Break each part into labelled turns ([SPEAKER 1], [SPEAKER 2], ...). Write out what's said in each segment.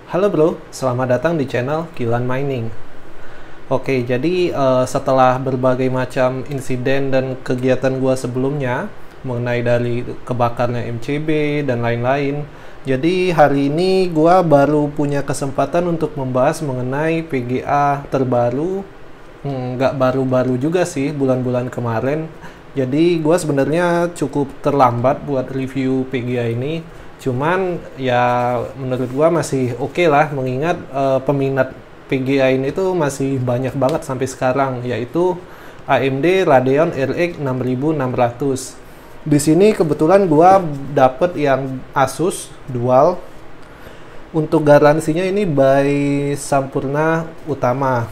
[SPEAKER 1] Halo bro, selamat datang di channel Kilan Mining. Oke, jadi setelah berbagai macam insiden dan kegiatan gua sebelumnya mengenai dari kebakarnya MCB dan lain-lain, jadi hari ini gua baru punya kesempatan untuk membahas mengenai PGA terbaru. Nggak baru-baru juga sih, bulan-bulan kemarin. Jadi gua sebenarnya cukup terlambat buat review PGA ini. Cuman ya menurut gua masih oke lah, mengingat peminat PGA ini tuh masih banyak banget sampai sekarang, yaitu AMD Radeon RX 6600. Di sini kebetulan gua dapet yang Asus Dual. Untuk garansinya ini by Sampurna Utama.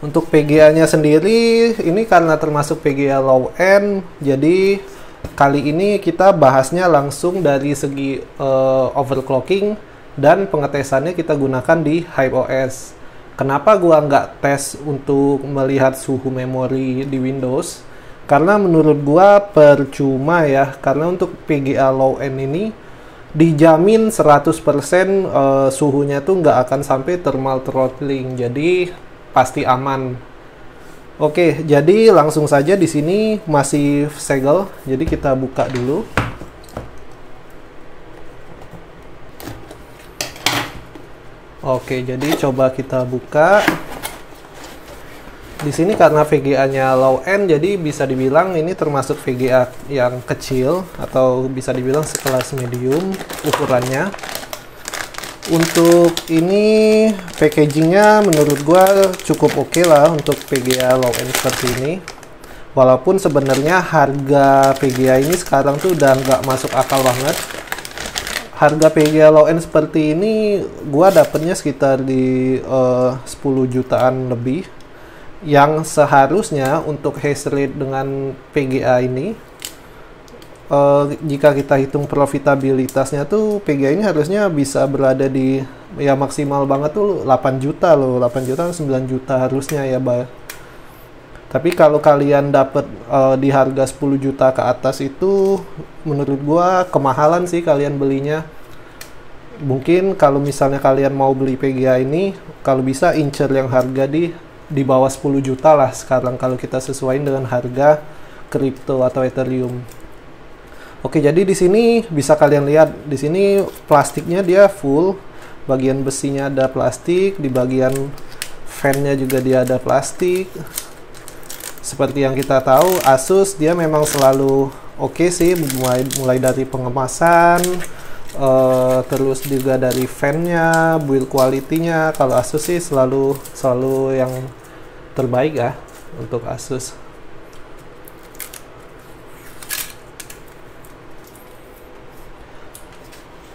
[SPEAKER 1] Untuk PGA-nya sendiri ini karena termasuk PGA low end, jadi kali ini kita bahasnya langsung dari segi overclocking dan pengetesannya kita gunakan di HypeOS. Kenapa gua nggak tes untuk melihat suhu memori di Windows? Karena menurut gua percuma ya, karena untuk PGA low end ini dijamin 100% suhunya tuh nggak akan sampai thermal throttling, jadi pasti aman. Oke, jadi langsung saja di sini masih segel, jadi kita buka dulu. Oke, jadi coba kita buka. Di sini karena VGA-nya low end, jadi bisa dibilang ini termasuk VGA yang kecil atau bisa dibilang sekelas medium ukurannya. Untuk ini packagingnya menurut gua cukup oke lah untuk PGA low end seperti ini. Walaupun sebenarnya harga PGA ini sekarang tuh udah nggak masuk akal banget. Harga PGA low end seperti ini gua dapetnya sekitar di 10 jutaan lebih. Yang seharusnya untuk hash rate dengan PGA ini, jika kita hitung profitabilitasnya tuh PGA ini harusnya bisa berada di ya maksimal banget tuh 8 juta loh, 8 juta 9 juta harusnya ya, Bay. Tapi kalau kalian dapat di harga 10 juta ke atas itu menurut gua kemahalan sih kalian belinya. Mungkin kalau misalnya kalian mau beli PGA ini, kalau bisa incer yang harga di bawah 10 juta lah sekarang kalau kita sesuaiin dengan harga kripto atau Ethereum. Oke, jadi di sini bisa kalian lihat, di sini plastiknya dia full, bagian besinya ada plastik, di bagian fan-nya juga dia ada plastik. Seperti yang kita tahu, Asus dia memang selalu oke sih, mulai dari pengemasan, terus juga dari fan-nya, build quality-nya. Kalau Asus sih selalu yang terbaik ya untuk Asus.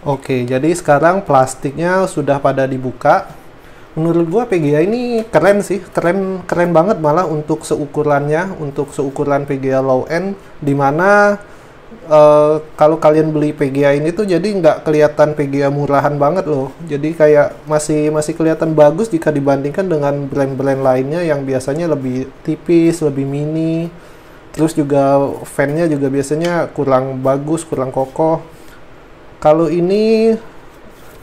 [SPEAKER 1] Oke, jadi sekarang plastiknya sudah pada dibuka. Menurut gua PGA ini keren sih, keren banget malah untuk seukurannya, untuk seukuran PGA low end, dimana kalau kalian beli PGA ini tuh jadi nggak kelihatan PGA murahan banget loh. Jadi kayak masih kelihatan bagus jika dibandingkan dengan brand-brand lainnya yang biasanya lebih tipis, lebih mini. Terus juga fan-nya juga biasanya kurang bagus, kurang kokoh. Kalau ini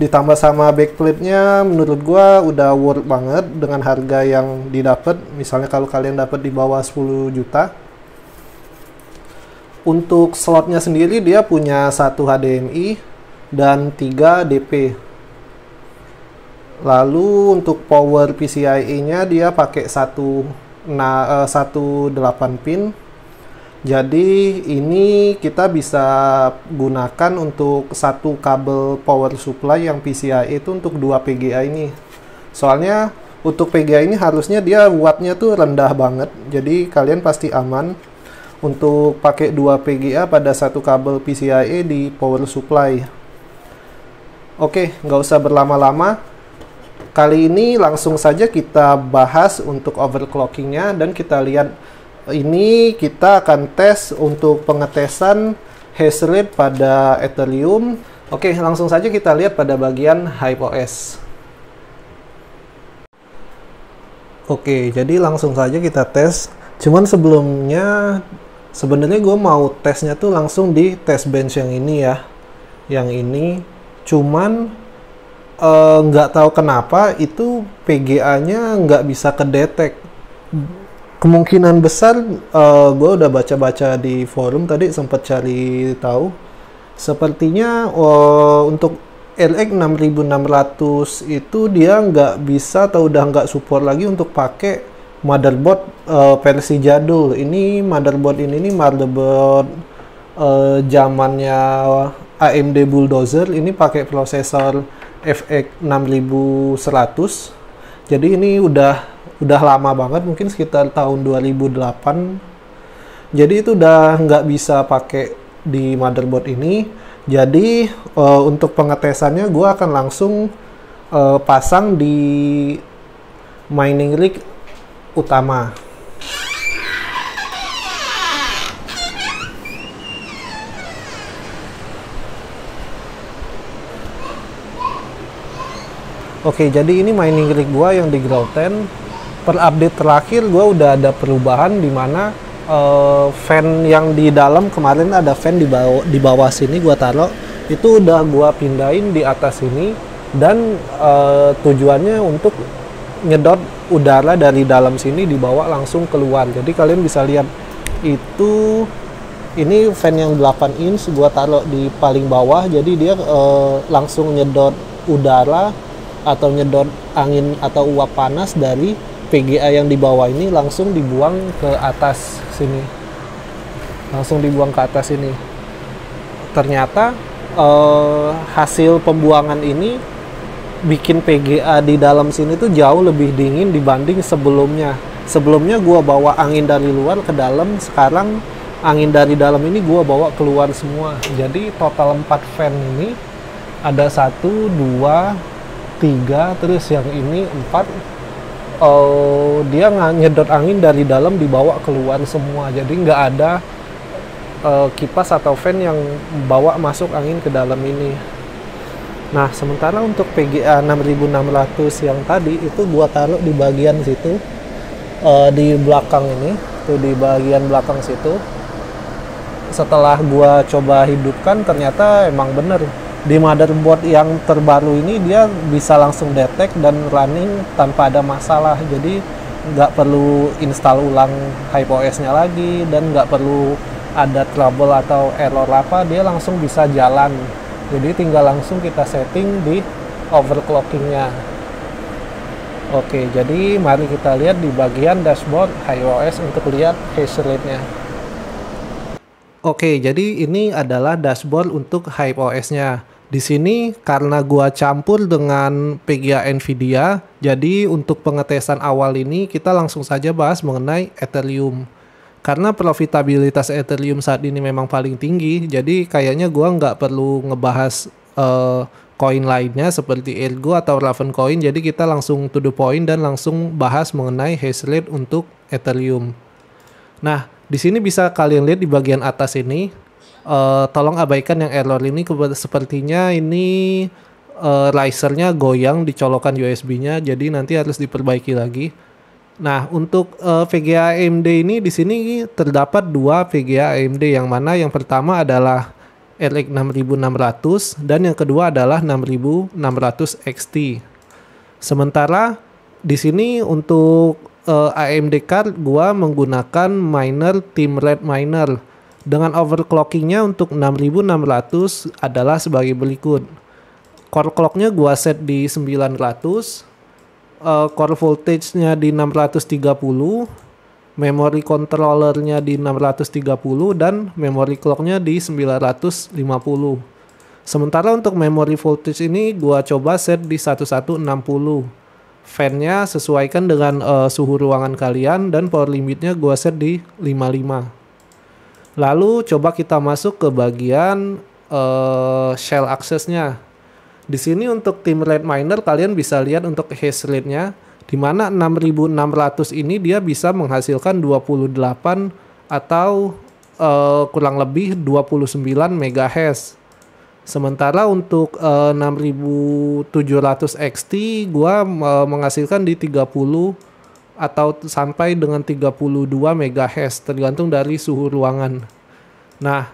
[SPEAKER 1] ditambah sama backplate-nya menurut gua udah worth banget dengan harga yang didapat. Misalnya kalau kalian dapat di bawah 10 juta. Untuk slotnya sendiri dia punya 1 HDMI dan 3 DP. Lalu untuk power PCIe-nya dia pakai 1 8 pin. Jadi ini kita bisa gunakan untuk satu kabel power supply yang PCIe itu untuk 2 PGA ini. Soalnya untuk PGA ini harusnya dia wattnya tuh rendah banget. Jadi kalian pasti aman untuk pakai 2 PGA pada satu kabel PCIe di power supply. Oke, nggak usah berlama-lama. Kali ini langsung saja kita bahas untuk overclockingnya dan kita lihat. Ini kita akan tes untuk pengetesan hash rate pada Ethereum. Oke, langsung saja kita lihat pada bagian HypeOS. Oke, jadi langsung saja kita tes. Cuman sebelumnya sebenarnya gue mau tesnya tuh langsung di test bench yang ini ya. Yang ini cuman nggak tahu kenapa itu PGA-nya nggak bisa kedetek. Kemungkinan besar, gue udah baca-baca di forum tadi, sempat cari tahu. Sepertinya untuk RX 6600 itu dia nggak bisa atau udah nggak support lagi untuk pakai motherboard versi jadul. Ini motherboard ini motherboard zamannya AMD Bulldozer. Ini pakai prosesor FX 6100. Jadi ini udah lama banget, mungkin sekitar tahun 2008. Jadi itu udah nggak bisa pakai di motherboard ini. Jadi untuk pengetesannya gue akan langsung pasang di mining rig utama. Oke, jadi ini mining rig gue yang di Grow 10. Per update terakhir gue udah ada perubahan di mana fan yang di dalam, kemarin ada fan di bawah sini gua taruh, itu udah gua pindahin di atas sini, dan tujuannya untuk nyedot udara dari dalam sini dibawa langsung keluar. Jadi kalian bisa lihat itu, ini fan yang 8 inch gua taruh di paling bawah, jadi dia langsung nyedot udara atau nyedot angin atau uap panas dari PGA yang di bawah ini, langsung dibuang ke atas sini. Ternyata hasil pembuangan ini bikin PGA di dalam sini tuh jauh lebih dingin dibanding sebelumnya. Sebelumnya gua bawa angin dari luar ke dalam, sekarang angin dari dalam ini gua bawa keluar semua. Jadi total 4 fan ini, ada 1, 2, 3, terus yang ini 4. Dia nyedot angin dari dalam dibawa keluar semua, jadi nggak ada kipas atau fan yang bawa masuk angin ke dalam ini. Nah, sementara untuk PGA 6600 yang tadi itu gua taruh di bagian situ, di belakang ini tuh, di bagian belakang situ. Setelah gua coba hidupkan, ternyata emang bener di motherboard yang terbaru ini dia bisa langsung detect dan running tanpa ada masalah. Jadi nggak perlu install ulang HyperOS nya lagi, dan nggak perlu ada trouble atau error apa, dia langsung bisa jalan. Jadi tinggal langsung kita setting di overclockingnya. Oke, jadi mari kita lihat di bagian dashboard HyperOS untuk lihat hash rate-nya. Oke, jadi ini adalah dashboard untuk HyperOS nya. Di sini karena gua campur dengan PGA Nvidia, jadi untuk pengetesan awal ini kita langsung saja bahas mengenai Ethereum. Karena profitabilitas Ethereum saat ini memang paling tinggi, jadi kayaknya gua nggak perlu ngebahas koin lainnya seperti Ergo atau Ravencoin. Jadi kita langsung to the point dan langsung bahas mengenai hash rate untuk Ethereum. Nah, di sini bisa kalian lihat di bagian atas ini. Tolong abaikan yang error ini, sepertinya ini risernya goyang, dicolokan USB-nya, jadi nanti harus diperbaiki lagi. Nah, untuk VGA AMD ini di sini terdapat 2 VGA AMD, yang mana yang pertama adalah RX 6600 dan yang kedua adalah 6600 XT. Sementara di sini untuk AMD card gua menggunakan miner Team Red Miner. Dengan overclockingnya untuk 6600 adalah sebagai berikut. Core clocknya gua set di 900, core voltage-nya di 630, memory controllernya di 630, dan memory clock-nya di 950. Sementara untuk memory voltage ini gua coba set di 1160. Fan-nya sesuaikan dengan suhu ruangan kalian, dan power limitnya gua set di 55. Lalu coba kita masuk ke bagian shell access-nya. Di sini untuk Team Red Miner kalian bisa lihat untuk hash rate-nya, di mana 6600 ini dia bisa menghasilkan 28 atau kurang lebih 29 MHz. Sementara untuk 6700 XT gua menghasilkan di 30 atau sampai dengan 32 MHz tergantung dari suhu ruangan. Nah,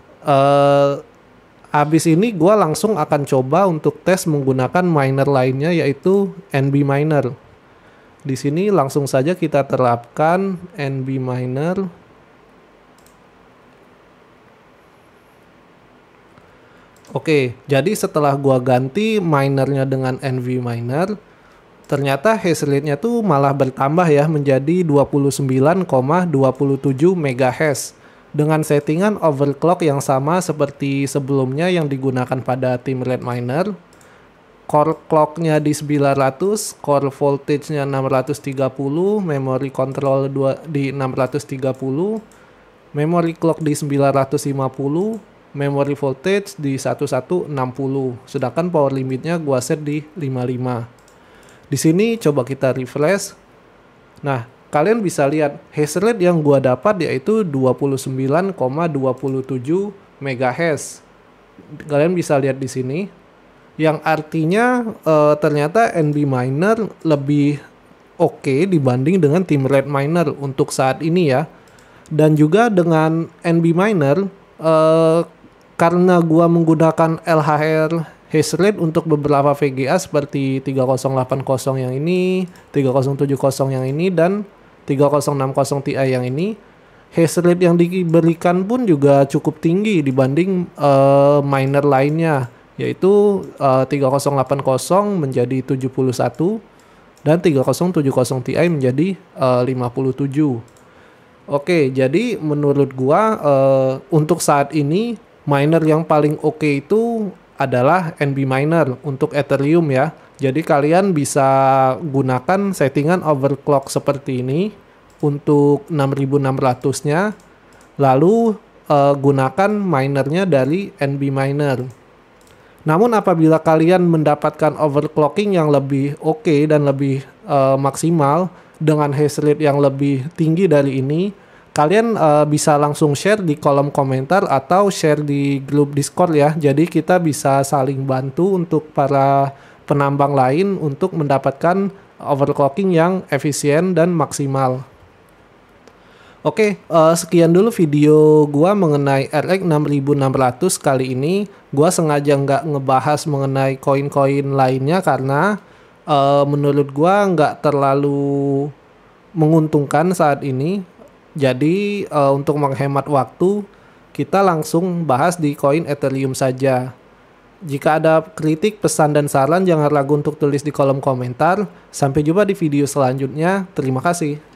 [SPEAKER 1] Habis ini gue langsung akan coba untuk tes menggunakan miner lainnya, yaitu NB Miner. Di sini langsung saja kita terapkan NB Miner. Oke, jadi setelah gua ganti minernya dengan NV Miner, ternyata hash rate-nya tuh malah bertambah ya menjadi 29,27 MHz dengan settingan overclock yang sama seperti sebelumnya yang digunakan pada tim Red Miner. Core clock-nya di 900, core voltage-nya 630, memory control di 630, memory clock di 950, memory voltage di 1160, sedangkan power limitnya gua set di 55. Di sini coba kita refresh. Nah, kalian bisa lihat hash rate yang gua dapat yaitu 29,27 MHz. Kalian bisa lihat di sini, yang artinya ternyata NB Miner lebih oke dibanding dengan tim Red Miner untuk saat ini ya. Dan juga dengan NB Miner, karena gua menggunakan LHR hash rate untuk beberapa VGA seperti 3080 yang ini, 3070 yang ini, dan 3060 Ti yang ini, hash rate yang diberikan pun juga cukup tinggi dibanding miner lainnya, yaitu 3080 menjadi 71 dan 3070 Ti menjadi 57. Oke, jadi menurut gua untuk saat ini miner yang paling oke itu adalah NB Miner untuk Ethereum ya. Jadi kalian bisa gunakan settingan overclock seperti ini untuk 6600-nya. Lalu gunakan minernya dari NB Miner. Namun apabila kalian mendapatkan overclocking yang lebih oke dan lebih maksimal dengan hash rate yang lebih tinggi dari ini, kalian bisa langsung share di kolom komentar atau share di grup Discord ya. Jadi kita bisa saling bantu untuk para penambang lain untuk mendapatkan overclocking yang efisien dan maksimal. Oke, sekian dulu video gua mengenai RX 6600 kali ini. Gua sengaja nggak ngebahas mengenai koin-koin lainnya karena menurut gua nggak terlalu menguntungkan saat ini. Jadi untuk menghemat waktu, kita langsung bahas di koin Ethereum saja. Jika ada kritik, pesan, dan saran, jangan ragu untuk tulis di kolom komentar. Sampai jumpa di video selanjutnya. Terima kasih.